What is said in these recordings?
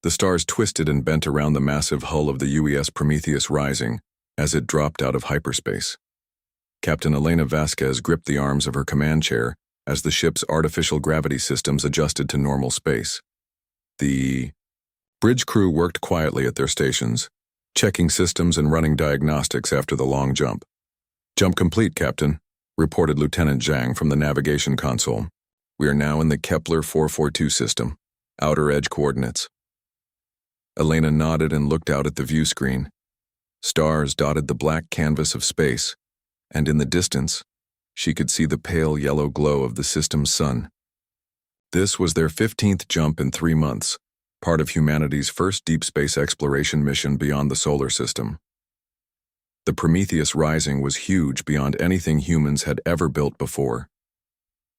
The stars twisted and bent around the massive hull of the UES Prometheus Rising as it dropped out of hyperspace. Captain Elena Vasquez gripped the arms of her command chair as the ship's artificial gravity systems adjusted to normal space. The bridge crew worked quietly at their stations, checking systems and running diagnostics after the long jump. "Jump complete, Captain," reported Lieutenant Zhang from the navigation console. "We are now in the Kepler 442 system, outer edge coordinates." Elena nodded and looked out at the view screen. Stars dotted the black canvas of space, and in the distance, she could see the pale yellow glow of the system's sun. This was their 15th jump in 3 months, part of humanity's first deep space exploration mission beyond the solar system. The Prometheus Rising was huge beyond anything humans had ever built before.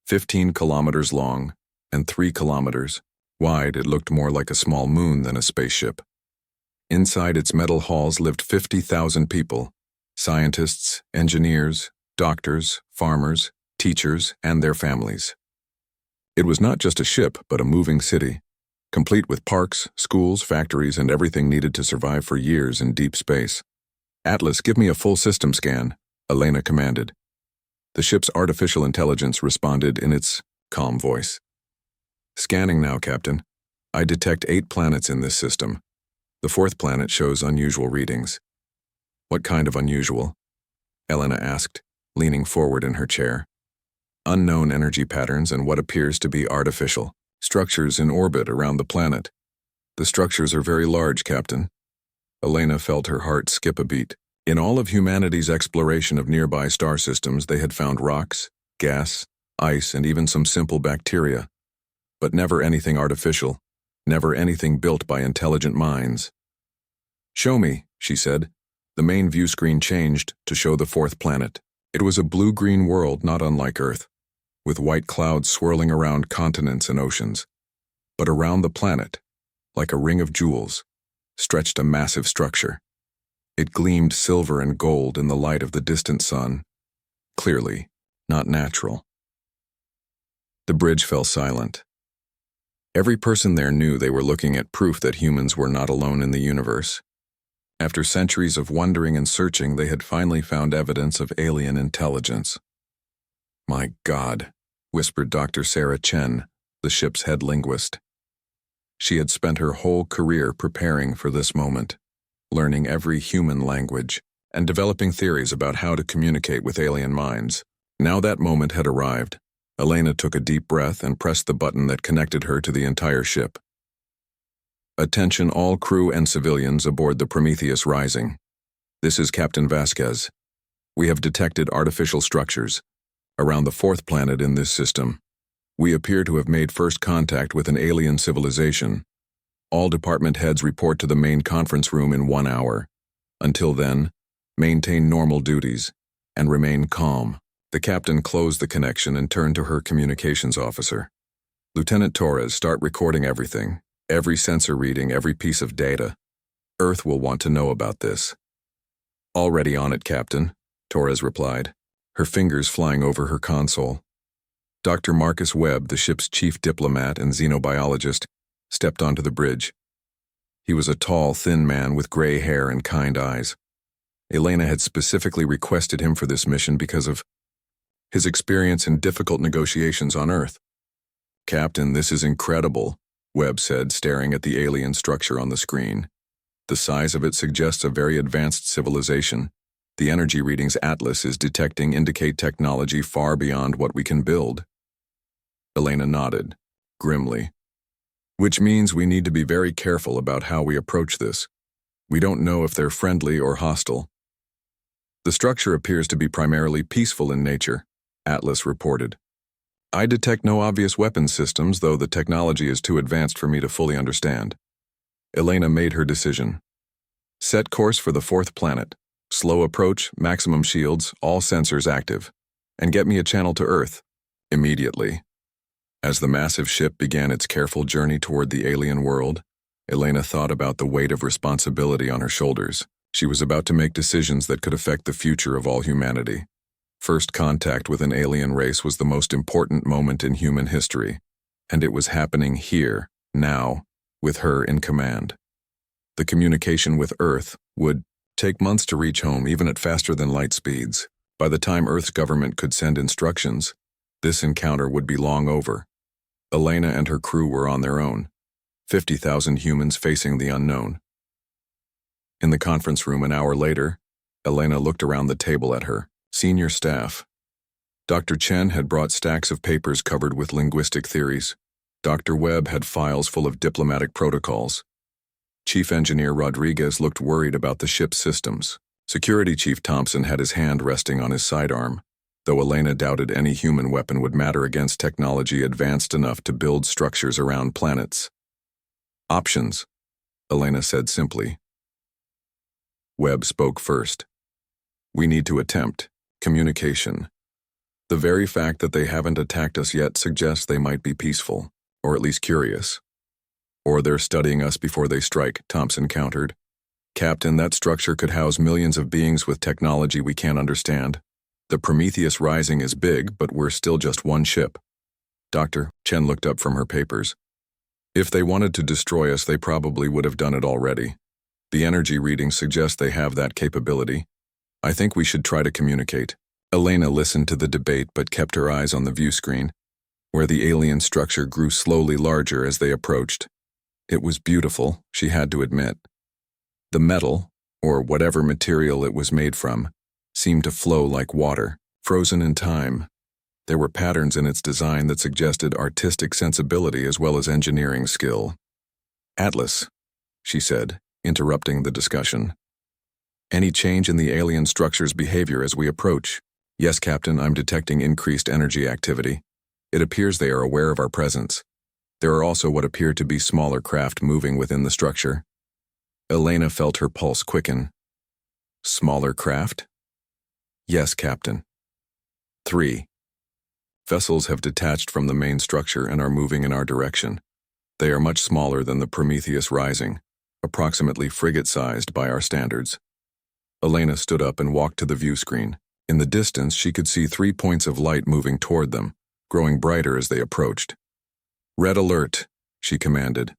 15 kilometers long and 3 kilometers wide, it looked more like a small moon than a spaceship. Inside its metal halls lived 50,000 people, scientists, engineers, doctors, farmers, teachers, and their families. It was not just a ship, but a moving city, complete with parks, schools, factories, and everything needed to survive for years in deep space. "Atlas, give me a full system scan," Elena commanded. The ship's artificial intelligence responded in its calm voice. "Scanning now, Captain. I detect 8 planets in this system. The 4th planet shows unusual readings." "What kind of unusual?" Elena asked, leaning forward in her chair. "Unknown energy patterns and what appears to be artificial structures in orbit around the planet. The structures are very large, Captain." Elena felt her heart skip a beat. In all of humanity's exploration of nearby star systems, they had found rocks, gas, ice, and even some simple bacteria. But never anything artificial, never anything built by intelligent minds. "Show me," she said. The main view screen changed to show the 4th planet. It was a blue-green world not unlike Earth, with white clouds swirling around continents and oceans. But around the planet, like a ring of jewels, stretched a massive structure. It gleamed silver and gold in the light of the distant sun, clearly not natural. The bridge fell silent. Every person there knew they were looking at proof that humans were not alone in the universe. After centuries of wondering and searching, they had finally found evidence of alien intelligence. "My God," whispered Dr. Sarah Chen, the ship's head linguist. She had spent her whole career preparing for this moment, learning every human language, and developing theories about how to communicate with alien minds. Now that moment had arrived. Elena took a deep breath and pressed the button that connected her to the entire ship. "Attention all crew and civilians aboard the Prometheus Rising. This is Captain Vasquez. We have detected artificial structures around the 4th planet in this system. We appear to have made first contact with an alien civilization. All department heads report to the main conference room in 1 hour. Until then, maintain normal duties and remain calm." The captain closed the connection and turned to her communications officer. "Lieutenant Torres, start recording everything. Every sensor reading, every piece of data. Earth will want to know about this." "Already on it, Captain," Torres replied, her fingers flying over her console. Dr. Marcus Webb, the ship's chief diplomat and xenobiologist, stepped onto the bridge. He was a tall, thin man with gray hair and kind eyes. Elena had specifically requested him for this mission because of his experience in difficult negotiations on Earth. "Captain, this is incredible," Webb said, staring at the alien structure on the screen. "The size of it suggests a very advanced civilization. The energy readings Atlas is detecting indicate technology far beyond what we can build." Elena nodded, grimly. "Which means we need to be very careful about how we approach this. We don't know if they're friendly or hostile." "The structure appears to be primarily peaceful in nature," Atlas reported. "I detect no obvious weapons systems, though the technology is too advanced for me to fully understand." Elena made her decision. "Set course for the 4th planet. Slow approach, maximum shields, all sensors active. And get me a channel to Earth. Immediately." As the massive ship began its careful journey toward the alien world, Elena thought about the weight of responsibility on her shoulders. She was about to make decisions that could affect the future of all humanity. First contact with an alien race was the most important moment in human history, and it was happening here, now, with her in command. The communication with Earth would take months to reach home, even at faster than light speeds. By the time Earth's government could send instructions, this encounter would be long over. Elena and her crew were on their own, 50,000 humans facing the unknown. In the conference room an hour later, Elena looked around the table at her senior staff. Dr. Chen had brought stacks of papers covered with linguistic theories. Dr. Webb had files full of diplomatic protocols. Chief Engineer Rodriguez looked worried about the ship's systems. Security Chief Thompson had his hand resting on his sidearm, though Elena doubted any human weapon would matter against technology advanced enough to build structures around planets. Options, Elena said simply. Webb spoke first. We need to attempt communication. The very fact that they haven't attacked us yet suggests they might be peaceful, or at least curious. Or they're studying us before they strike, Thompson countered. Captain, that structure could house millions of beings with technology we can't understand. The Prometheus Rising is big, but we're still just one ship. Doctor, Chen looked up from her papers. If they wanted to destroy us, they probably would have done it already. The energy readings suggest they have that capability. I think we should try to communicate. Elena listened to the debate but kept her eyes on the view screen, where the alien structure grew slowly larger as they approached. It was beautiful, she had to admit. The metal, or whatever material it was made from, seemed to flow like water, frozen in time. There were patterns in its design that suggested artistic sensibility as well as engineering skill. Atlas, she said, interrupting the discussion. Any change in the alien structure's behavior as we approach? Yes, Captain, I'm detecting increased energy activity. It appears they are aware of our presence. There are also what appear to be smaller craft moving within the structure. Elena felt her pulse quicken. Smaller craft? Yes, Captain. 3. Vessels have detached from the main structure and are moving in our direction. They are much smaller than the Prometheus Rising, approximately frigate-sized by our standards. Elena stood up and walked to the view screen. In the distance, she could see 3 points of light moving toward them, growing brighter as they approached. Red alert, she commanded.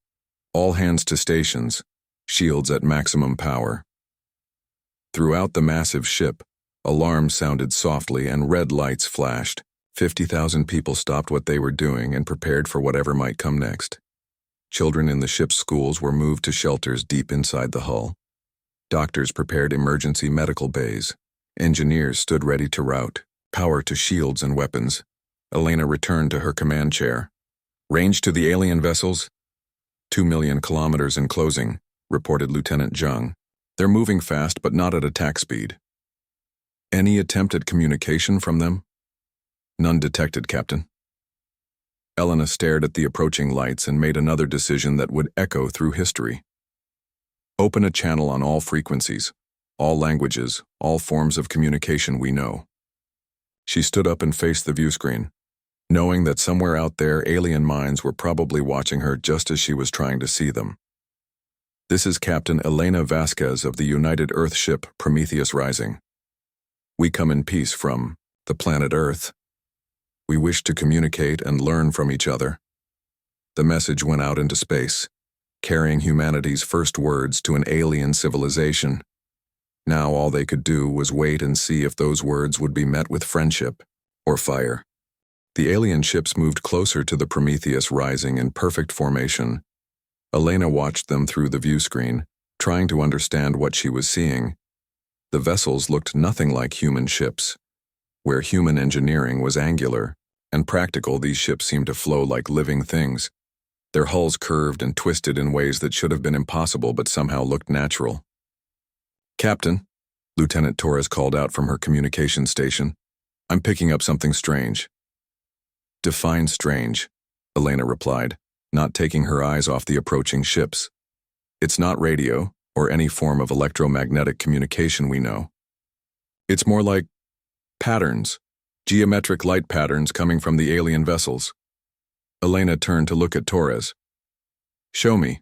All hands to stations, shields at maximum power. Throughout the massive ship, alarms sounded softly and red lights flashed. 50,000 people stopped what they were doing and prepared for whatever might come next. Children in the ship's schools were moved to shelters deep inside the hull. Doctors prepared emergency medical bays. Engineers stood ready to route, power to shields and weapons. Elena returned to her command chair. Range to the alien vessels? 2 million kilometers in closing, reported Lieutenant Zhang. They're moving fast, but not at attack speed. Any attempt at communication from them? None detected, Captain. Elena stared at the approaching lights and made another decision that would echo through history. Open a channel on all frequencies, all languages, all forms of communication we know. She stood up and faced the view screen, knowing that somewhere out there alien minds were probably watching her just as she was trying to see them. This is Captain Elena Vasquez of the United Earth ship Prometheus Rising. We come in peace from the planet Earth. We wish to communicate and learn from each other. The message went out into space, carrying humanity's first words to an alien civilization. Now all they could do was wait and see if those words would be met with friendship or fire. The alien ships moved closer to the Prometheus Rising in perfect formation. Elena watched them through the view screen, trying to understand what she was seeing. The vessels looked nothing like human ships. Where human engineering was angular and practical, these ships seemed to flow like living things. Their hulls curved and twisted in ways that should have been impossible but somehow looked natural. Captain, Lieutenant Torres called out from her communication station. I'm picking up something strange. Define strange, Elena replied, not taking her eyes off the approaching ships. It's not radio or any form of electromagnetic communication we know. It's more like patterns, geometric light patterns coming from the alien vessels. Elena turned to look at Torres. Show me.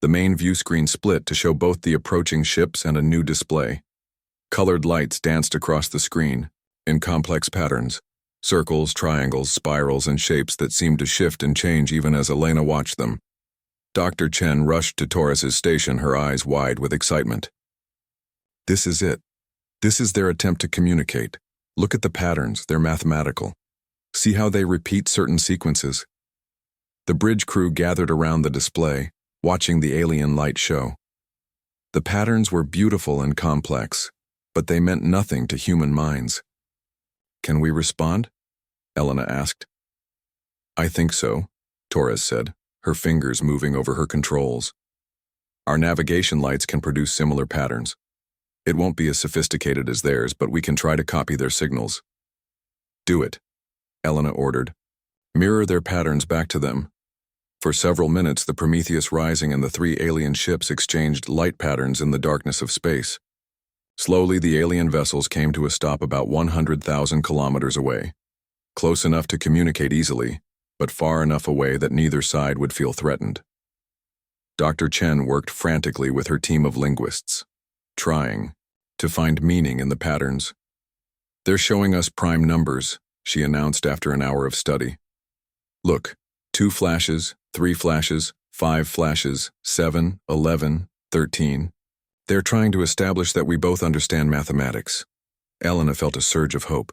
The main view screen split to show both the approaching ships and a new display. Colored lights danced across the screen, in complex patterns, circles, triangles, spirals, and shapes that seemed to shift and change even as Elena watched them. Dr. Chen rushed to Taurus's station, her eyes wide with excitement. This is it. This is their attempt to communicate. Look at the patterns, they're mathematical. See how they repeat certain sequences? The bridge crew gathered around the display, watching the alien light show. The patterns were beautiful and complex, but they meant nothing to human minds. Can we respond? Elena asked. I think so, Torres said, her fingers moving over her controls. Our navigation lights can produce similar patterns. It won't be as sophisticated as theirs, but we can try to copy their signals. Do it, Elena ordered. Mirror their patterns back to them. For several minutes, the Prometheus Rising and the 3 alien ships exchanged light patterns in the darkness of space. Slowly, the alien vessels came to a stop about 100,000 kilometers away, close enough to communicate easily, but far enough away that neither side would feel threatened. Dr. Chen worked frantically with her team of linguists, trying to find meaning in the patterns. They're showing us prime numbers, she announced after an hour of study. Look, 2 flashes, 3 flashes, 5 flashes, 7, 11, 13. They're trying to establish that we both understand mathematics. Elena felt a surge of hope.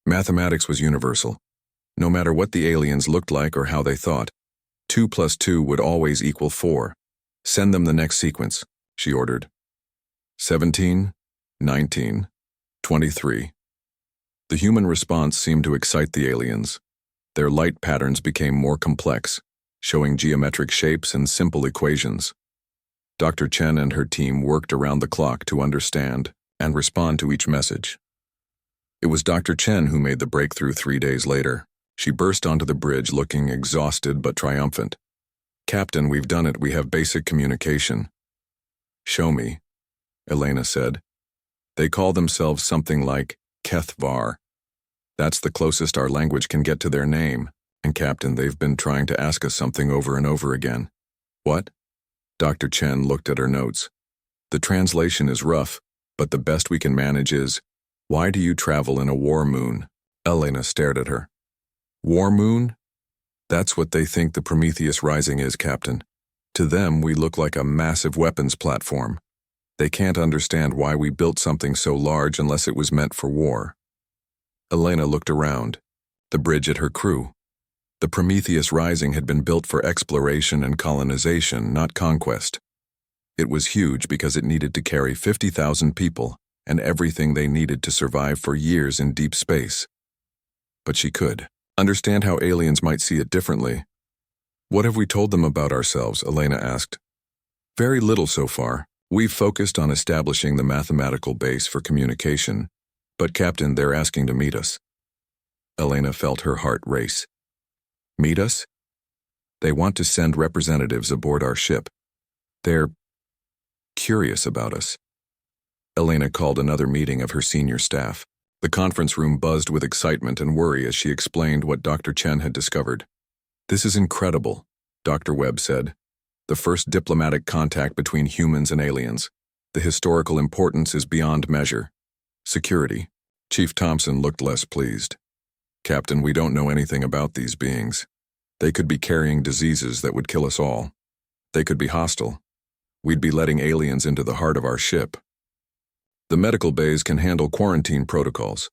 Mathematics was universal. No matter what the aliens looked like or how they thought, 2 plus 2 would always equal 4. Send them the next sequence, she ordered. 17, 19, 23. The human response seemed to excite the aliens. Their light patterns became more complex, showing geometric shapes and simple equations. Dr. Chen and her team worked around the clock to understand and respond to each message. It was Dr. Chen who made the breakthrough 3 days later. She burst onto the bridge looking exhausted but triumphant. Captain, we've done it. We have basic communication. Show me, Elena said. They call themselves something like HFY. That's the closest our language can get to their name. And Captain, they've been trying to ask us something over and over again. What? Dr. Chen looked at her notes. The translation is rough, but the best we can manage is, why do you travel in a war moon? Elena stared at her. War moon? That's what they think the Prometheus Rising is, Captain. To them, we look like a massive weapons platform. They can't understand why we built something so large unless it was meant for war. Elena looked around. The bridge at her crew. The Prometheus Rising had been built for exploration and colonization, not conquest. It was huge because it needed to carry 50,000 people and everything they needed to survive for years in deep space. But she could understand how aliens might see it differently. What have we told them about ourselves? Elena asked. Very little so far. We've focused on establishing the mathematical base for communication. But Captain, they're asking to meet us. Elena felt her heart race. Meet us? They want to send representatives aboard our ship. They're curious about us. Elena called another meeting of her senior staff. The conference room buzzed with excitement and worry as she explained what Dr. Chen had discovered. This is incredible, Dr. Webb said. The first diplomatic contact between humans and aliens. The historical importance is beyond measure. Security. Chief Thompson looked less pleased. Captain, we don't know anything about these beings. They could be carrying diseases that would kill us all. They could be hostile. We'd be letting aliens into the heart of our ship. The medical bays can handle quarantine protocols,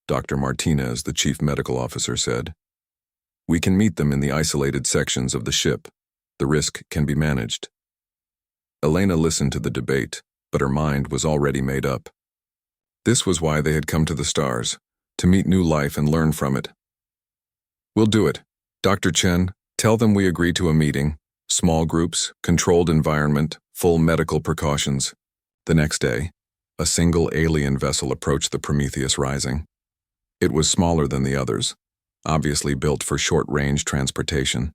Dr. Martinez, the chief medical officer, said. We can meet them in the isolated sections of the ship. The risk can be managed. Elena listened to the debate, but her mind was already made up. This was why they had come to the stars, to meet new life and learn from it. We'll do it. Dr. Chen, tell them we agree to a meeting, small groups, controlled environment, full medical precautions. The next day, a single alien vessel approached the Prometheus Rising. It was smaller than the others, obviously built for short-range transportation.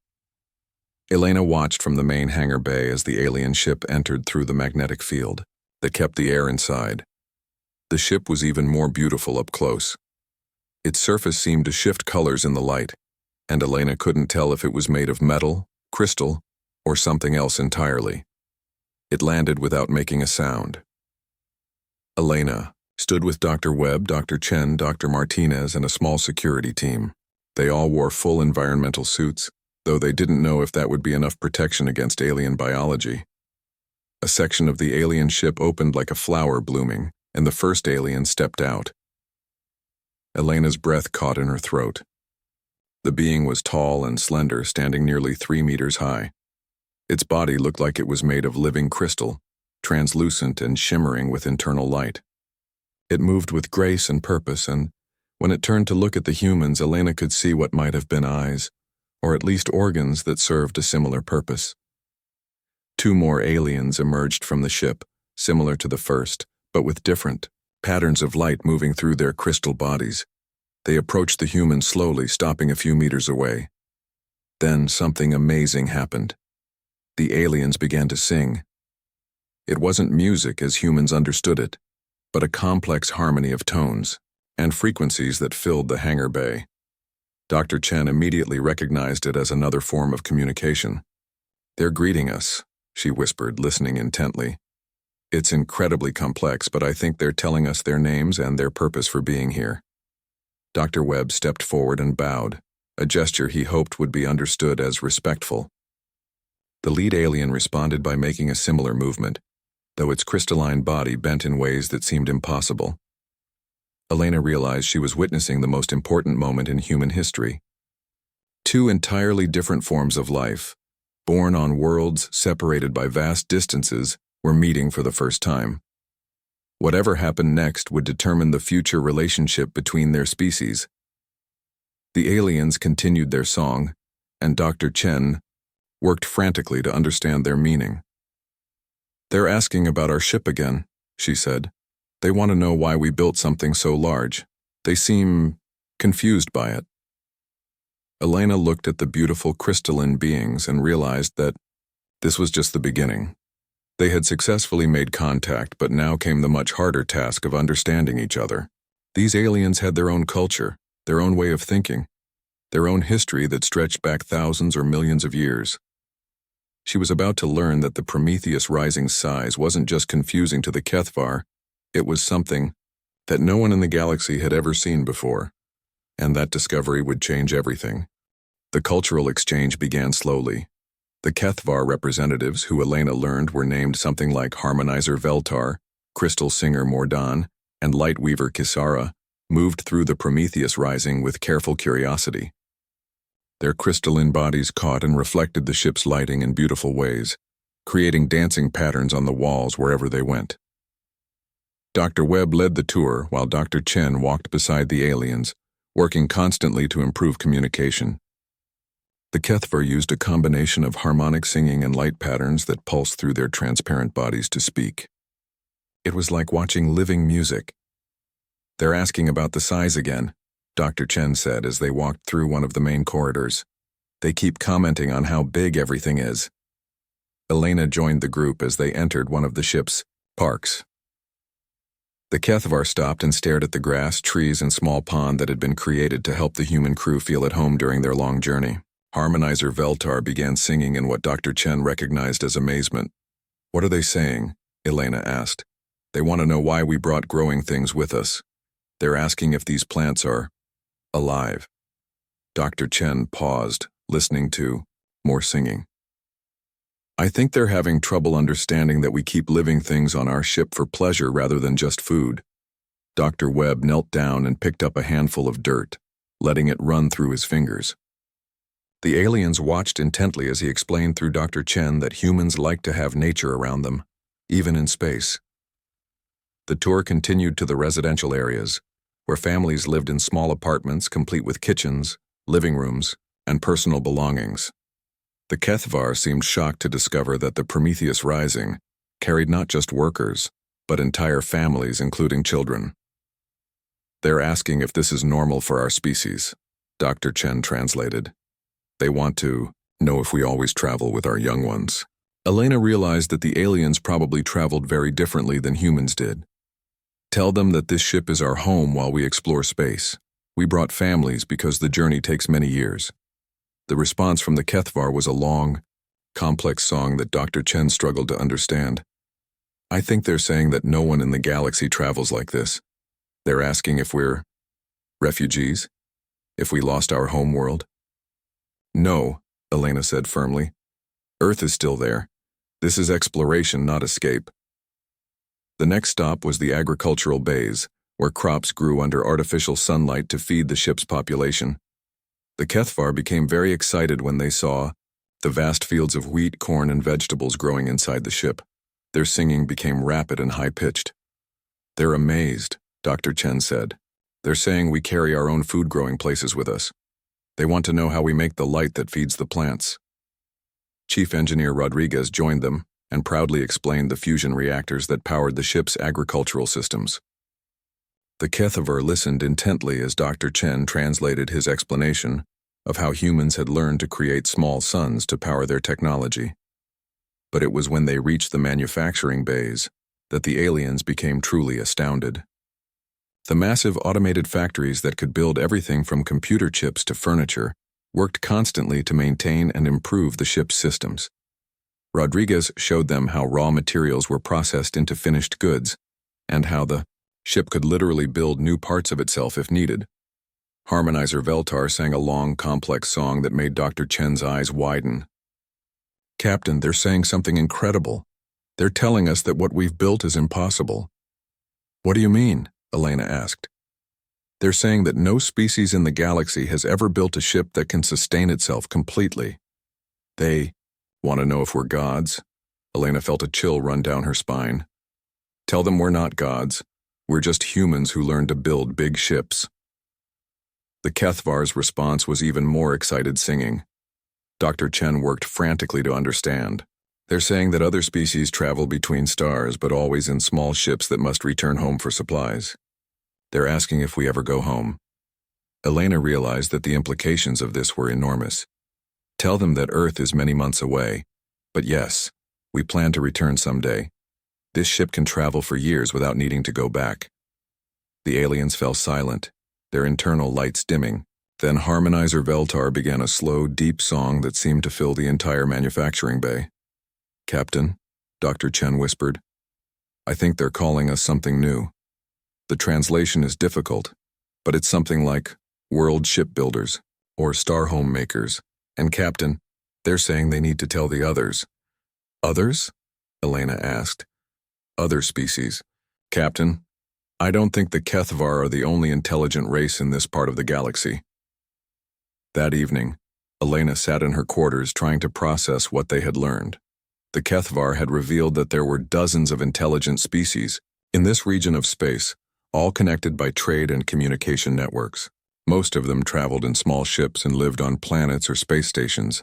Elena watched from the main hangar bay as the alien ship entered through the magnetic field that kept the air inside. The ship was even more beautiful up close. Its surface seemed to shift colors in the light, and Elena couldn't tell if it was made of metal, crystal, or something else entirely. It landed without making a sound. Elena stood with Dr. Webb, Dr. Chen, Dr. Martinez, and a small security team. They all wore full environmental suits, though they didn't know if that would be enough protection against alien biology. A section of the alien ship opened like a flower blooming, and the first alien stepped out. Elena's breath caught in her throat. The being was tall and slender, standing nearly 3 meters high. Its body looked like it was made of living crystal, translucent and shimmering with internal light. It moved with grace and purpose, and when it turned to look at the humans, Elena could see what might have been eyes, or at least organs that served a similar purpose. 2 more aliens emerged from the ship, similar to the first, but with different patterns of light moving through their crystal bodies. They approached the humans slowly, stopping a few meters away. Then something amazing happened. The aliens began to sing. It wasn't music as humans understood it, but a complex harmony of tones and frequencies that filled the hangar bay. Dr. Chen immediately recognized it as another form of communication. "They're greeting us," she whispered, listening intently. "It's incredibly complex, but I think they're telling us their names and their purpose for being here." Dr. Webb stepped forward and bowed, a gesture he hoped would be understood as respectful. The lead alien responded by making a similar movement, though its crystalline body bent in ways that seemed impossible. Elena realized she was witnessing the most important moment in human history. 2 entirely different forms of life, born on worlds separated by vast distances, were meeting for the first time. Whatever happened next would determine the future relationship between their species. The aliens continued their song, and Dr. Chen worked frantically to understand their meaning. "They're asking about our ship again," she said. "They want to know why we built something so large. They seem confused by it." Elena looked at the beautiful crystalline beings and realized that this was just the beginning. They had successfully made contact, but now came the much harder task of understanding each other. These aliens had their own culture, their own way of thinking, their own history that stretched back thousands or millions of years. She was about to learn that the Prometheus Rising's size wasn't just confusing to the Kethvar, it was something that no one in the galaxy had ever seen before, and that discovery would change everything. The cultural exchange began slowly. The Kethvar representatives, who Elena learned were named something like Harmonizer Veltar, Crystal Singer Mordan, and Lightweaver Kisara, moved through the Prometheus Rising with careful curiosity. Their crystalline bodies caught and reflected the ship's lighting in beautiful ways, creating dancing patterns on the walls wherever they went. Dr. Webb led the tour while Dr. Chen walked beside the aliens, working constantly to improve communication. The Kethvar used a combination of harmonic singing and light patterns that pulsed through their transparent bodies to speak. It was like watching living music. "They're asking about the size again," Dr. Chen said as they walked through one of the main corridors. "They keep commenting on how big everything is." Elena joined the group as they entered one of the ship's parks. The Kethvar stopped and stared at the grass, trees, and small pond that had been created to help the human crew feel at home during their long journey. Harmonizer Veltar began singing in what Dr. Chen recognized as amazement. "What are they saying?" Elena asked. "They want to know why we brought growing things with us. They're asking if these plants are alive." Dr. Chen paused, listening to more singing. "I think they're having trouble understanding that we keep living things on our ship for pleasure rather than just food." Dr. Webb knelt down and picked up a handful of dirt, letting it run through his fingers. The aliens watched intently as he explained through Dr. Chen that humans like to have nature around them, even in space. The tour continued to the residential areas, where families lived in small apartments complete with kitchens, living rooms, and personal belongings. The Kethvar seemed shocked to discover that the Prometheus Rising carried not just workers, but entire families, including children. "They're asking if this is normal for our species," Dr. Chen translated. "They want to know if we always travel with our young ones." Elena realized that the aliens probably traveled very differently than humans did. "Tell them that this ship is our home while we explore space. We brought families because the journey takes many years." The response from the Kethvar was a long, complex song that Dr. Chen struggled to understand. "I think they're saying that no one in the galaxy travels like this. They're asking if we're refugees, if we lost our home world." "No," Elena said firmly. Earth is still there. This is exploration, not escape. The next stop was the agricultural bays, where crops grew under artificial sunlight to feed the ship's population. The Kethvar became very excited when they saw the vast fields of wheat, corn, and vegetables growing inside the ship. Their singing became rapid and high-pitched. They're amazed, Dr. Chen said. They're saying we carry our own food-growing places with us. They want to know how we make the light that feeds the plants. Chief Engineer Rodriguez joined them and proudly explained the fusion reactors that powered the ship's agricultural systems. The Kethvar listened intently as Dr. Chen translated his explanation of how humans had learned to create small suns to power their technology. But it was when they reached the manufacturing bays that the aliens became truly astounded. The massive automated factories that could build everything from computer chips to furniture worked constantly to maintain and improve the ship's systems. Rodriguez showed them how raw materials were processed into finished goods, and how the ship could literally build new parts of itself if needed. Harmonizer Veltar sang a long, complex song that made Dr. Chen's eyes widen. Captain, they're saying something incredible. They're telling us that what we've built is impossible. What do you mean? Elena asked. They're saying that no species in the galaxy has ever built a ship that can sustain itself completely. They want to know if we're gods? Elena felt a chill run down her spine. Tell them we're not gods. We're just humans who learned to build big ships. The Kethvar's response was even more excited singing. Dr. Chen worked frantically to understand. They're saying that other species travel between stars, but always in small ships that must return home for supplies. They're asking if we ever go home. Elena realized that the implications of this were enormous. Tell them that Earth is many months away, but yes, we plan to return someday. This ship can travel for years without needing to go back. The aliens fell silent, their internal lights dimming. Then Harmonizer Veltar began a slow, deep song that seemed to fill the entire manufacturing bay. Captain, Dr. Chen whispered, I think they're calling us something new. The translation is difficult, but it's something like world shipbuilders or star home makers. And Captain, they're saying they need to tell the others. Others? Elena asked. Other species. Captain, I don't think the Kethvar are the only intelligent race in this part of the galaxy. That evening, Elena sat in her quarters trying to process what they had learned. The Kethvar had revealed that there were dozens of intelligent species in this region of space, all connected by trade and communication networks. Most of them traveled in small ships and lived on planets or space stations.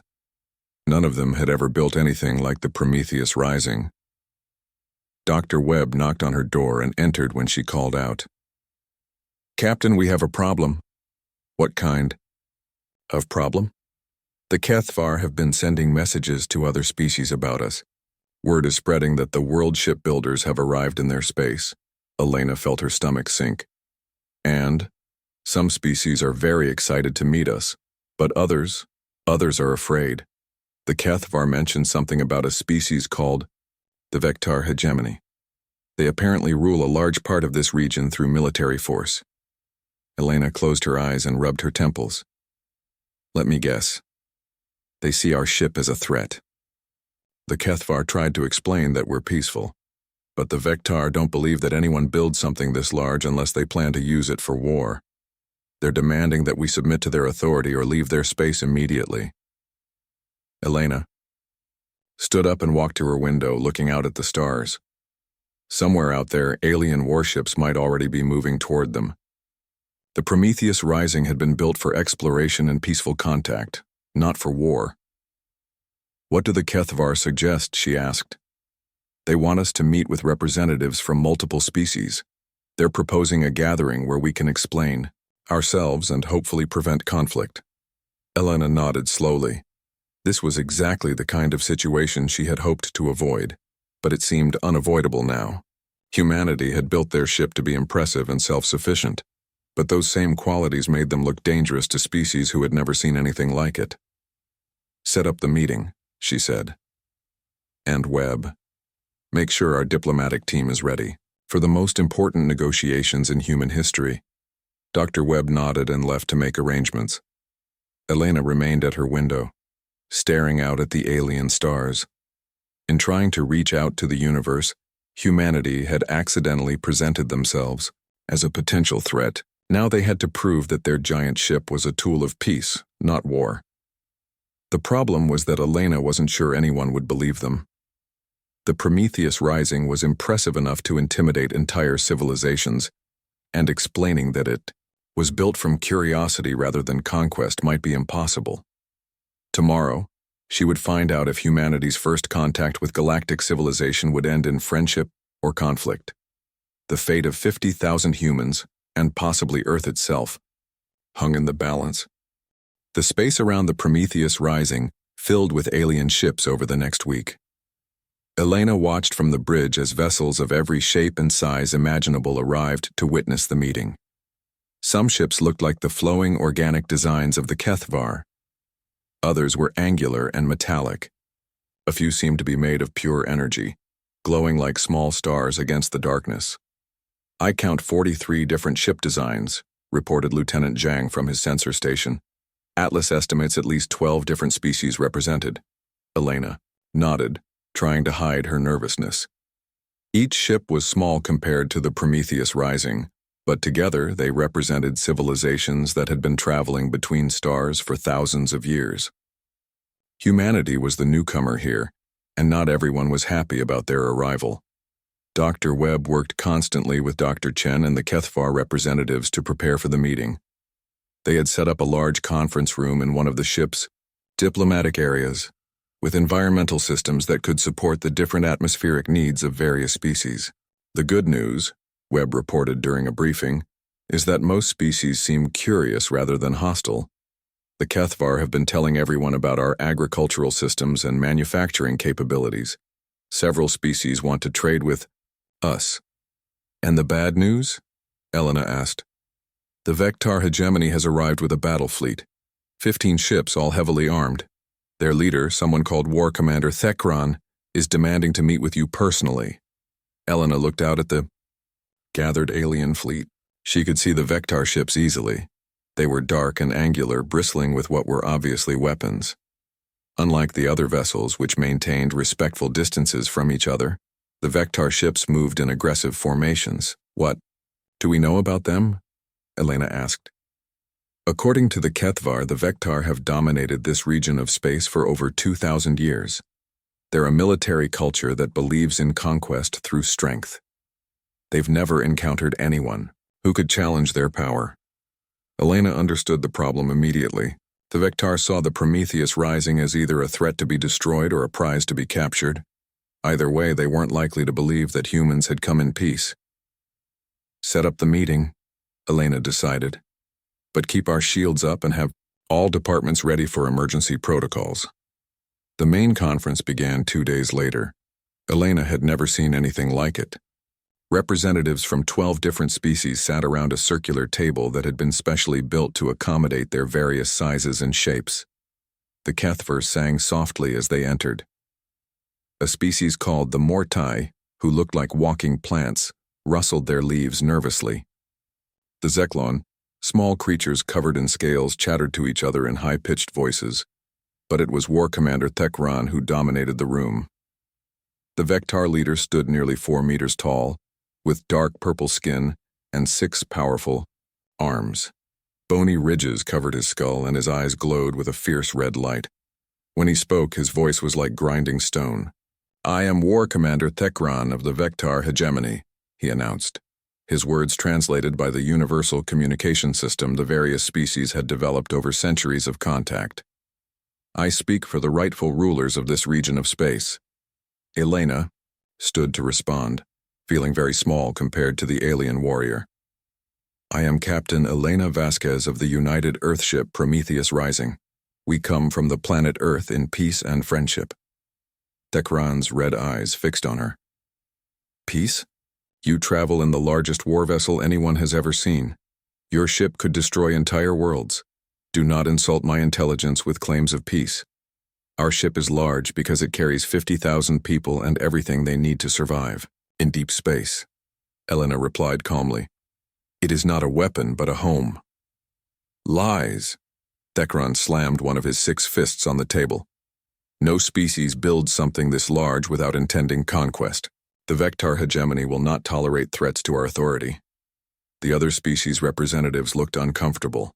None of them had ever built anything like the Prometheus Rising. Dr. Webb knocked on her door and entered when she called out. Captain, we have a problem. What kind of problem? The Kethvar have been sending messages to other species about us. Word is spreading that the world shipbuilders have arrived in their space. Elena felt her stomach sink. And some species are very excited to meet us, but others are afraid. The Kethvar mentioned something about a species called the Vectar hegemony. They apparently rule a large part of this region through military force. Elena closed her eyes and rubbed her temples. Let me guess. They see our ship as a threat. The Kethvar tried to explain that we're peaceful, but the Vectar don't believe that anyone builds something this large unless they plan to use it for war. They're demanding that we submit to their authority or leave their space immediately. Elena stood up and walked to her window, looking out at the stars. Somewhere out there, alien warships might already be moving toward them. The Prometheus Rising had been built for exploration and peaceful contact, not for war. What do the Kethvar suggest? She asked. They want us to meet with representatives from multiple species. They're proposing a gathering where we can explain ourselves and hopefully prevent conflict. Elena nodded slowly. This was exactly the kind of situation she had hoped to avoid, but it seemed unavoidable now. Humanity had built their ship to be impressive and self-sufficient, but those same qualities made them look dangerous to species who had never seen anything like it. Set up the meeting, she said. And Webb, make sure our diplomatic team is ready for the most important negotiations in human history. Dr. Webb nodded and left to make arrangements. Elena remained at her window. staring out at the alien stars. In trying to reach out to the universe, humanity had accidentally presented themselves as a potential threat. Now they had to prove that their giant ship was a tool of peace, not war. The problem was that Elena wasn't sure anyone would believe them. The Prometheus Rising was impressive enough to intimidate entire civilizations, and explaining that it was built from curiosity rather than conquest might be impossible. Tomorrow, she would find out if humanity's first contact with galactic civilization would end in friendship or conflict. The fate of 50,000 humans, and possibly Earth itself, hung in the balance. The space around the Prometheus Rising filled with alien ships over the next week. Elena watched from the bridge as vessels of every shape and size imaginable arrived to witness the meeting. Some ships looked like the flowing organic designs of the HFY. Others were angular and metallic. A few seemed to be made of pure energy, glowing like small stars against the darkness. "I count 43 different ship designs," reported Lieutenant Zhang from his sensor station. "Atlas estimates at least 12 different species represented." Elena nodded, trying to hide her nervousness. Each ship was small compared to the Prometheus Rising, but together they represented civilizations that had been traveling between stars for thousands of years. Humanity was the newcomer here, and not everyone was happy about their arrival. Dr. Webb worked constantly with Dr. Chen and the HFY representatives to prepare for the meeting. They had set up a large conference room in one of the ship's diplomatic areas, with environmental systems that could support the different atmospheric needs of various species. "The good news," Webb reported during a briefing, "is that most species seem curious rather than hostile. The HFY have been telling everyone about our agricultural systems and manufacturing capabilities. Several species want to trade with us." "And the bad news?" Elena asked. "The Vectar hegemony has arrived with a battle fleet. 15 ships, all heavily armed. Their leader, someone called War Commander Thekran, is demanding to meet with you personally." Elena looked out at the gathered alien fleet. She could see the Vectar ships easily. They were dark and angular, bristling with what were obviously weapons. Unlike the other vessels, which maintained respectful distances from each other, the Vectar ships moved in aggressive formations. "What do we know about them?" Elena asked. "According to the HFY, the Vectar have dominated this region of space for over 2,000 years. They're a military culture that believes in conquest through strength. They've never encountered anyone who could challenge their power." Elena understood the problem immediately. The Vectar saw the Prometheus Rising as either a threat to be destroyed or a prize to be captured. Either way, they weren't likely to believe that humans had come in peace. "Set up the meeting," Elena decided, "but keep our shields up and have all departments ready for emergency protocols." The main conference began 2 days later. Elena had never seen anything like it. Representatives from 12 different species sat around a circular table that had been specially built to accommodate their various sizes and shapes. The HFY sang softly as they entered. A species called the Mortai, who looked like walking plants, rustled their leaves nervously. The Zeklon, small creatures covered in scales, chattered to each other in high-pitched voices, but it was War Commander Thekran who dominated the room. The Vectar leader stood nearly 4 meters tall, with dark purple skin and 6 powerful arms. Bony ridges covered his skull and his eyes glowed with a fierce red light. When he spoke, his voice was like grinding stone. "I am War Commander Thekran of the Vectar hegemony," he announced. His words translated by the universal communication system the various species had developed over centuries of contact. "I speak for the rightful rulers of this region of space." Elena stood to respond, feeling very small compared to the alien warrior. "I am Captain Elena Vasquez of the United Earthship Prometheus Rising. We come from the planet Earth in peace and friendship." Thekran's red eyes fixed on her. "Peace? You travel in the largest war vessel anyone has ever seen. Your ship could destroy entire worlds. Do not insult my intelligence with claims of peace. Our ship is large because it carries 50,000 people and everything they need to survive in deep space," Elena replied calmly. "It is not a weapon, but a home." "Lies." Thekran slammed one of his 6 fists on the table. No species builds something this large without intending conquest. The Vectar hegemony will not tolerate threats to our authority. The other species representatives looked uncomfortable.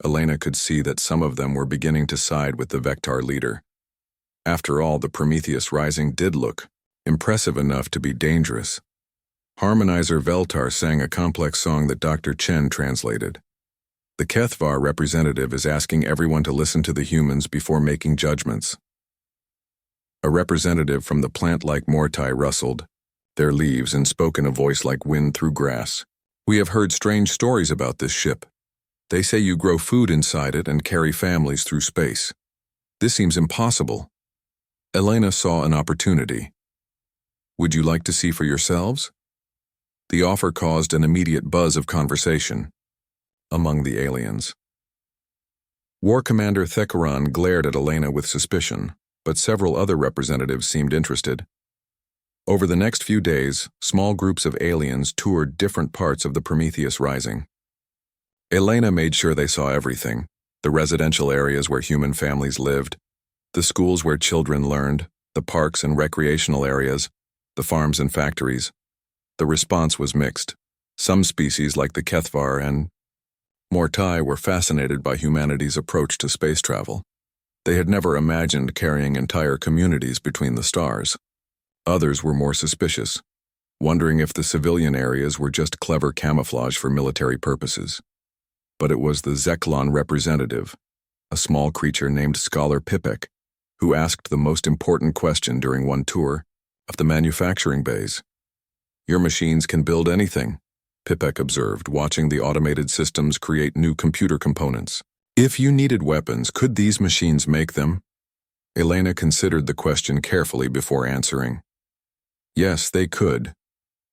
Elena could see that some of them were beginning to side with the Vectar leader. After all, the Prometheus Rising did look impressive enough to be dangerous. Harmonizer Veltar sang a complex song that Dr. Chen translated. The Kethvar representative is asking everyone to listen to the humans before making judgments. A representative from the plant-like Mortai rustled their leaves and spoke in a voice like wind through grass. We have heard strange stories about this ship. They say you grow food inside it and carry families through space. This seems impossible. Elena saw an opportunity. Would you like to see for yourselves? The offer caused an immediate buzz of conversation among the aliens. War Commander Thekaran glared at Elena with suspicion, but several other representatives seemed interested. Over the next few days, small groups of aliens toured different parts of the Prometheus Rising. Elena made sure they saw everything: the residential areas where human families lived, the schools where children learned, the parks and recreational areas, the farms and factories. The response was mixed. Some species, like the Kethvar and Mortai, were fascinated by humanity's approach to space travel. They had never imagined carrying entire communities between the stars. Others were more suspicious, wondering if the civilian areas were just clever camouflage for military purposes. But it was the Zeklon representative, a small creature named Scholar Pipek, who asked the most important question during one tour of the manufacturing bays. Your machines can build anything, Pipek observed, watching the automated systems create new computer components. If you needed weapons, could these machines make them? Elena considered the question carefully before answering. Yes, they could,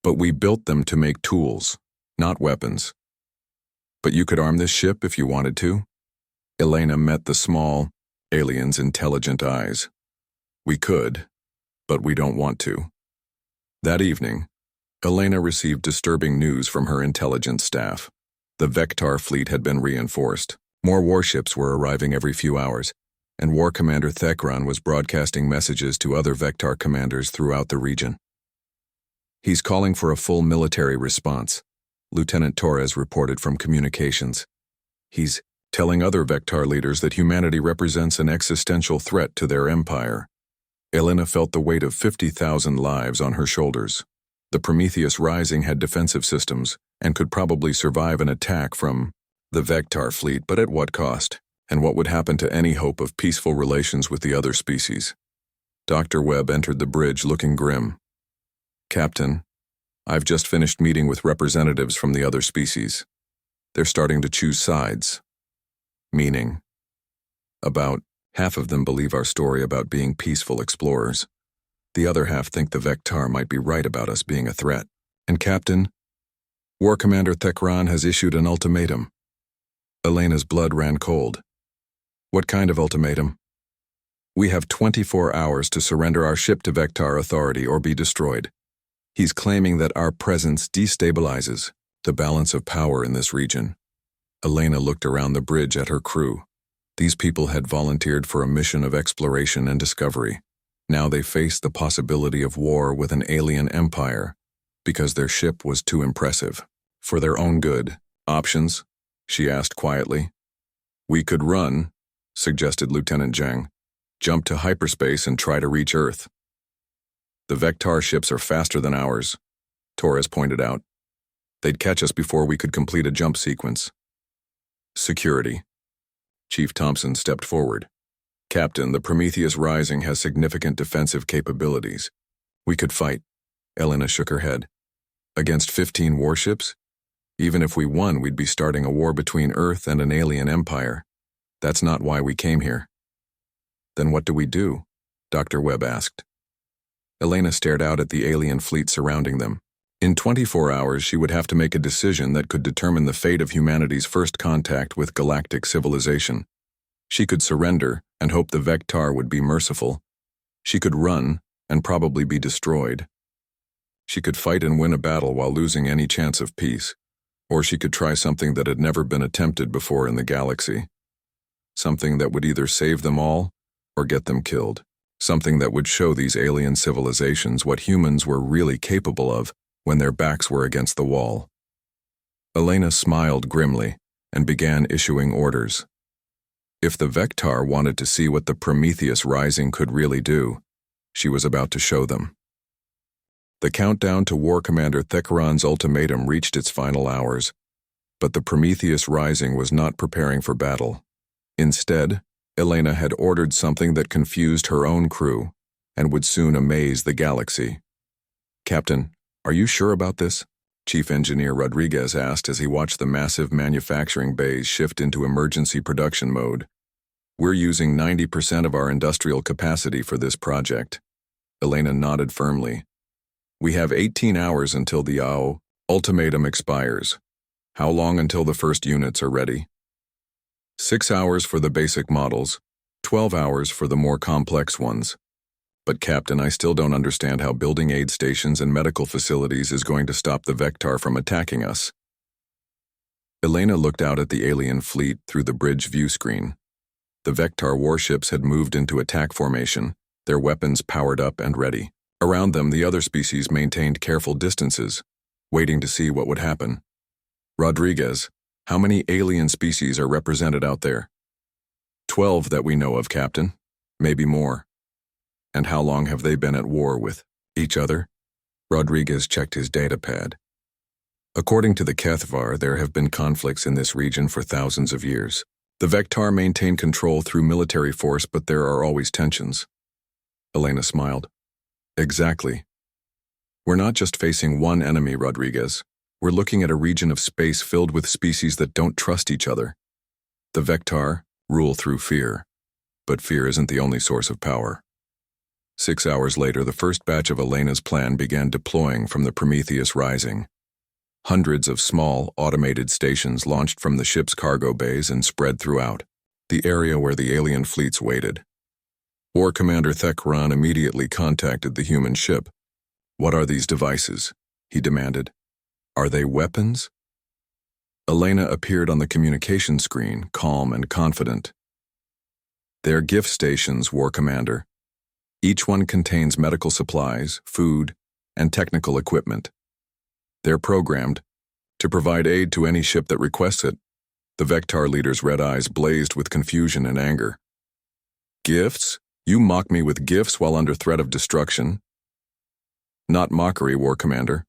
but we built them to make tools, not weapons. But you could arm this ship if you wanted to? Elena met the small alien's intelligent eyes. We could, but we don't want to. That evening, Elena received disturbing news from her intelligence staff. The Vectar fleet had been reinforced. More warships were arriving every few hours, and War Commander Thekran was broadcasting messages to other Vectar commanders throughout the region. He's calling for a full military response, Lieutenant Torres reported from communications. He's telling other Vectar leaders that humanity represents an existential threat to their empire. Elena felt the weight of 50,000 lives on her shoulders. The Prometheus Rising had defensive systems and could probably survive an attack from the Vectar fleet, but at what cost? And what would happen to any hope of peaceful relations with the other species? Dr. Webb entered the bridge looking grim. Captain, I've just finished meeting with representatives from the other species. They're starting to choose sides. Meaning, about half of them believe our story about being peaceful explorers. The other half think the Vectar might be right about us being a threat. And Captain, War Commander Thekran has issued an ultimatum. Elena's blood ran cold. What kind of ultimatum? We have 24 hours to surrender our ship to Vectar authority or be destroyed. He's claiming that our presence destabilizes the balance of power in this region. Elena looked around the bridge at her crew. These people had volunteered for a mission of exploration and discovery. Now they faced the possibility of war with an alien empire because their ship was too impressive. For their own good. Options? She asked quietly. We could run, suggested Lieutenant Zhang. Jump to hyperspace and try to reach Earth. The Vectar ships are faster than ours, Torres pointed out. They'd catch us before we could complete a jump sequence. Security. Chief Thompson stepped forward. Captain, the Prometheus Rising has significant defensive capabilities. We could fight. Elena shook her head. Against 15 warships? Even if we won, we'd be starting a war between Earth and an alien empire. That's not why we came here. Then what do we do? Dr. Webb asked. Elena stared out at the alien fleet surrounding them. In 24 hours, she would have to make a decision that could determine the fate of humanity's first contact with galactic civilization. She could surrender and hope the Vectar would be merciful. She could run and probably be destroyed. She could fight and win a battle while losing any chance of peace. Or she could try something that had never been attempted before in the galaxy. Something that would either save them all or get them killed. something that would show these alien civilizations what humans were really capable of when their backs were against the wall. Elena smiled grimly and began issuing orders. If the Vectar wanted to see what the Prometheus Rising could really do, she was about to show them. The countdown to War Commander Thekran's ultimatum reached its final hours, but the Prometheus Rising was not preparing for battle. Instead, Elena had ordered something that confused her own crew and would soon amaze the galaxy. "Captain, are you sure about this?" Chief Engineer Rodriguez asked as he watched the massive manufacturing bays shift into emergency production mode. "We're using 90% of our industrial capacity for this project." Elena nodded firmly. "We have 18 hours until the ultimatum expires. How long until the first units are ready?" 6 hours for the basic models, 12 hours for the more complex ones. "But Captain, I still don't understand how building aid stations and medical facilities is going to stop the Vectar from attacking us." Elena looked out at the alien fleet through the bridge view screen. The Vectar warships had moved into attack formation, their weapons powered up and ready. Around them, the other species maintained careful distances, waiting to see what would happen. "Rodriguez, how many alien species are represented out there?" 12 that we know of, Captain. Maybe more." "And how long have they been at war with each other?" Rodriguez checked his datapad. "According to the Kethvar, there have been conflicts in this region for thousands of years. The Vectar maintain control through military force, but there are always tensions." Elena smiled. "Exactly. We're not just facing one enemy, Rodriguez. We're looking at a region of space filled with species that don't trust each other. The Vectar rule through fear, but fear isn't the only source of power." 6 hours later, the first batch of Elena's plan began deploying from the Prometheus Rising. Hundreds of small, automated stations launched from the ship's cargo bays and spread throughout the area where the alien fleets waited. War Commander Thekran immediately contacted the human ship. "What are these devices?" he demanded. "Are they weapons?" Elena appeared on the communication screen, calm and confident. "They're gift stations, War Commander. Each one contains medical supplies, food, and technical equipment. They're programmed to provide aid to any ship that requests it." The Vectar leader's red eyes blazed with confusion and anger. "Gifts? You mock me with gifts while under threat of destruction?" "Not mockery, War Commander.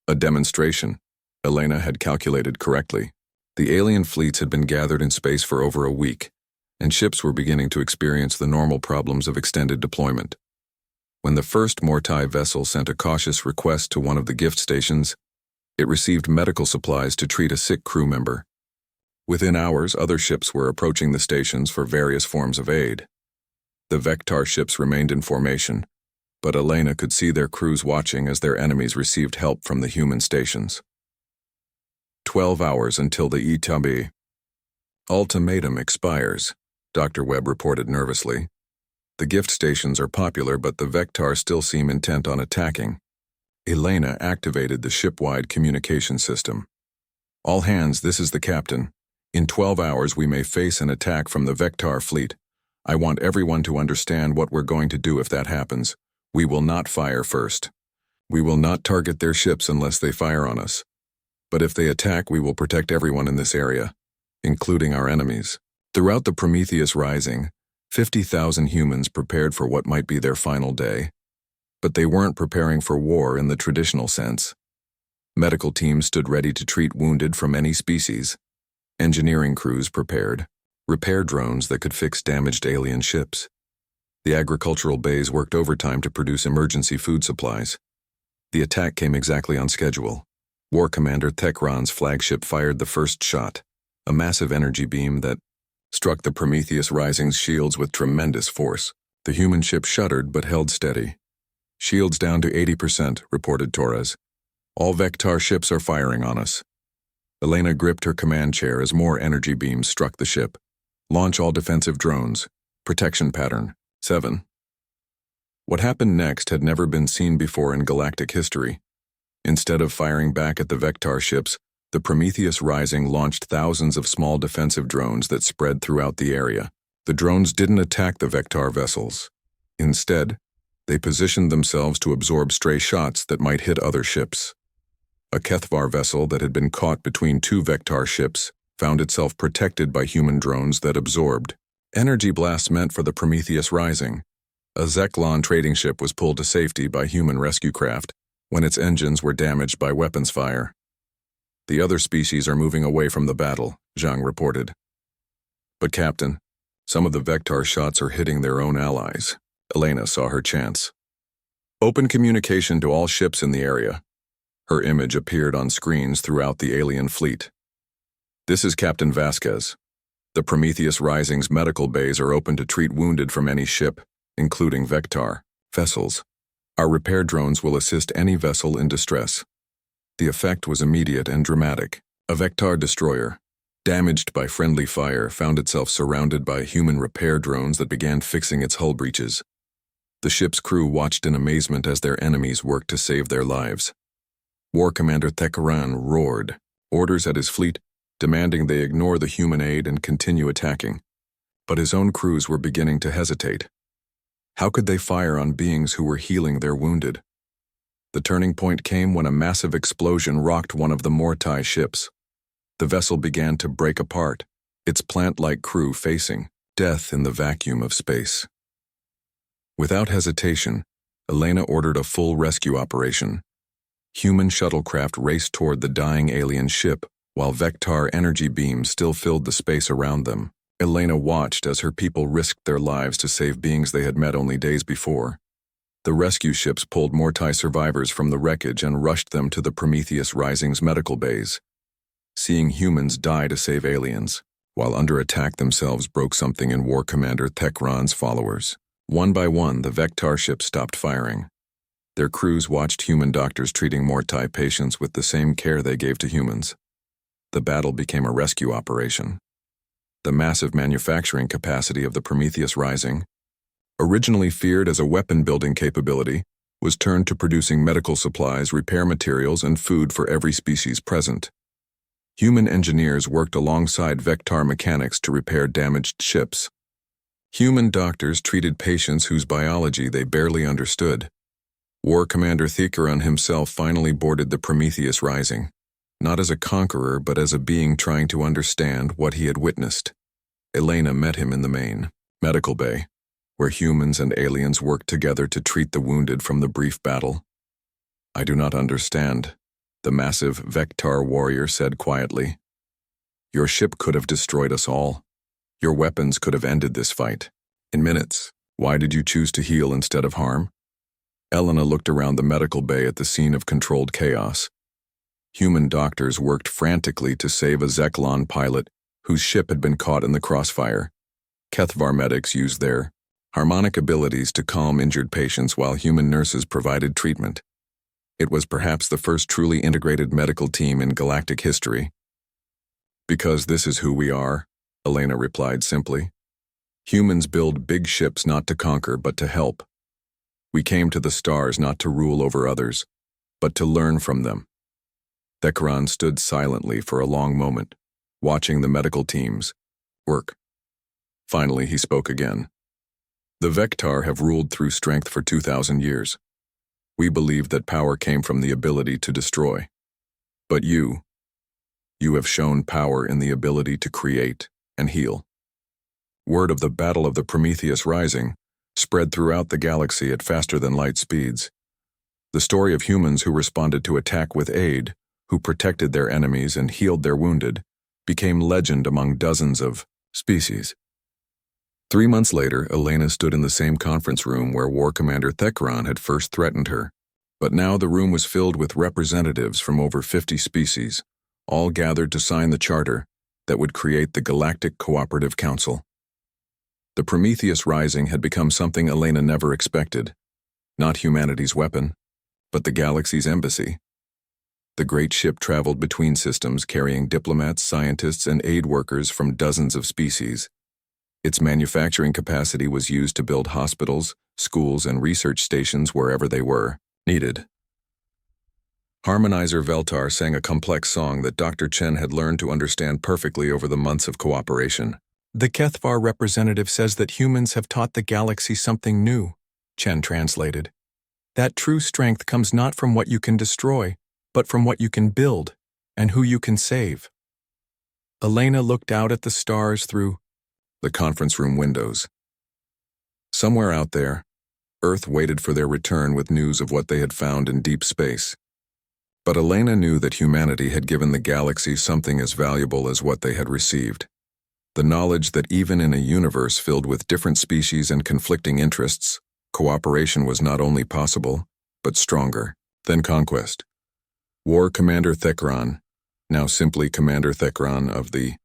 A demonstration." Elena had calculated correctly. The alien fleets had been gathered in space for over a week, and ships were beginning to experience the normal problems of extended deployment. When the first Mortai vessel sent a cautious request to one of the gift stations, it received medical supplies to treat a sick crew member. Within hours, other ships were approaching the stations for various forms of aid. The Vectar ships remained in formation, but Elena could see their crews watching as their enemies received help from the human stations. 12 hours until the ultimatum expires, Dr. Webb reported nervously. "The gift stations are popular, but the Vectar still seem intent on attacking." Elena activated the ship-wide communication system. "All hands, this is the captain. In 12 hours we may face an attack from the Vectar fleet. I want everyone to understand what we're going to do if that happens. We will not fire first. We will not target their ships unless they fire on us. But if they attack, we will protect everyone in this area, including our enemies." Throughout the Prometheus Rising, 50,000 humans prepared for what might be their final day. But they weren't preparing for war in the traditional sense. Medical teams stood ready to treat wounded from any species. Engineering crews prepared, repair drones that could fix damaged alien ships. The agricultural bays worked overtime to produce emergency food supplies. The attack came exactly on schedule. War Commander Thekran's flagship fired the first shot, a massive energy beam that struck the Prometheus Rising's shields with tremendous force. The human ship shuddered but held steady. "Shields down to 80%, reported Torres. "All Vectar ships are firing on us." Elena gripped her command chair as more energy beams struck the ship. "Launch all defensive drones. Protection pattern 7. What happened next had never been seen before in galactic history. Instead of firing back at the Vectar ships, the Prometheus Rising launched thousands of small defensive drones that spread throughout the area. The drones didn't attack the Vectar vessels. Instead, they positioned themselves to absorb stray shots that might hit other ships. A Kethvar vessel that had been caught between two Vectar ships found itself protected by human drones that absorbed energy blasts meant for the Prometheus Rising. A Zeklon trading ship was pulled to safety by human rescue craft when its engines were damaged by weapons fire. The other species are moving away from the battle, Zhang reported. But Captain, some of the Vectar shots are hitting their own allies. Elena saw her chance. Open communication to all ships in the area. Her image appeared on screens throughout the alien fleet. This is Captain Vasquez. The Prometheus Rising's medical bays are open to treat wounded from any ship, including Vectar vessels. Our repair drones will assist any vessel in distress. The effect was immediate and dramatic. A Vectar destroyer, damaged by friendly fire, found itself surrounded by human repair drones that began fixing its hull breaches. The ship's crew watched in amazement as their enemies worked to save their lives. War Commander Thekaran roared, orders at his fleet, demanding they ignore the human aid and continue attacking. But his own crews were beginning to hesitate. How could they fire on beings who were healing their wounded? The turning point came when a massive explosion rocked one of the Mortai ships. The vessel began to break apart, its plant-like crew facing death in the vacuum of space. Without hesitation, Elena ordered a full rescue operation. Human shuttlecraft raced toward the dying alien ship, while Vectar energy beams still filled the space around them. Elena watched as her people risked their lives to save beings they had met only days before. The rescue ships pulled Mortai survivors from the wreckage and rushed them to the Prometheus Rising's medical bays. Seeing humans die to save aliens, while under attack themselves, broke something in War Commander Thekran's followers. One by one, the Vectar ships stopped firing. Their crews watched human doctors treating Mortai patients with the same care they gave to humans. The battle became a rescue operation. The massive manufacturing capacity of the Prometheus Rising, originally feared as a weapon-building capability, was turned to producing medical supplies, repair materials, and food for every species present. Human engineers worked alongside Vectar mechanics to repair damaged ships. Human doctors treated patients whose biology they barely understood. War Commander Thekaran himself finally boarded the Prometheus Rising, not as a conqueror but as a being trying to understand what he had witnessed. Elena met him in the main medical bay, where humans and aliens worked together to treat the wounded from the brief battle. "I do not understand," the massive Vectar warrior said quietly. "Your ship could have destroyed us all. Your weapons could have ended this fight in minutes. Why did you choose to heal instead of harm?" Elena looked around the medical bay at the scene of controlled chaos. Human doctors worked frantically to save a Zeklon pilot whose ship had been caught in the crossfire. Kethvar medics used their harmonic abilities to calm injured patients while human nurses provided treatment. It was perhaps the first truly integrated medical team in galactic history. "Because this is who we are," Elena replied simply. "Humans build big ships not to conquer but to help. We came to the stars not to rule over others, but to learn from them." Thekaran stood silently for a long moment, watching the medical teams work. Finally, he spoke again. "The Vectar have ruled through strength for 2,000 years. We believed that power came from the ability to destroy. But you have shown power in the ability to create and heal." Word of the Battle of the Prometheus Rising spread throughout the galaxy at faster-than-light speeds. The story of humans who responded to attack with aid, who protected their enemies and healed their wounded, became legend among dozens of species. 3 months later, Elena stood in the same conference room where War Commander Thekaran had first threatened her. But now the room was filled with representatives from over 50 species, all gathered to sign the charter that would create the Galactic Cooperative Council. The Prometheus Rising had become something Elena never expected. Not humanity's weapon, but the galaxy's embassy. The great ship traveled between systems, carrying diplomats, scientists, and aid workers from dozens of species. Its manufacturing capacity was used to build hospitals, schools, and research stations wherever they were needed. Harmonizer Veltar sang a complex song that Dr. Chen had learned to understand perfectly over the months of cooperation. "The Kethvar representative says that humans have taught the galaxy something new," Chen translated. That true strength comes not from what you can destroy, but from what you can build and who you can save. Elena looked out at the stars through the conference room windows. Somewhere out there, Earth waited for their return with news of what they had found in deep space. But Elena knew that humanity had given the galaxy something as valuable as what they had received. The knowledge that even in a universe filled with different species and conflicting interests, cooperation was not only possible, but stronger than conquest. War Commander Thekran, now simply Commander Thekran of the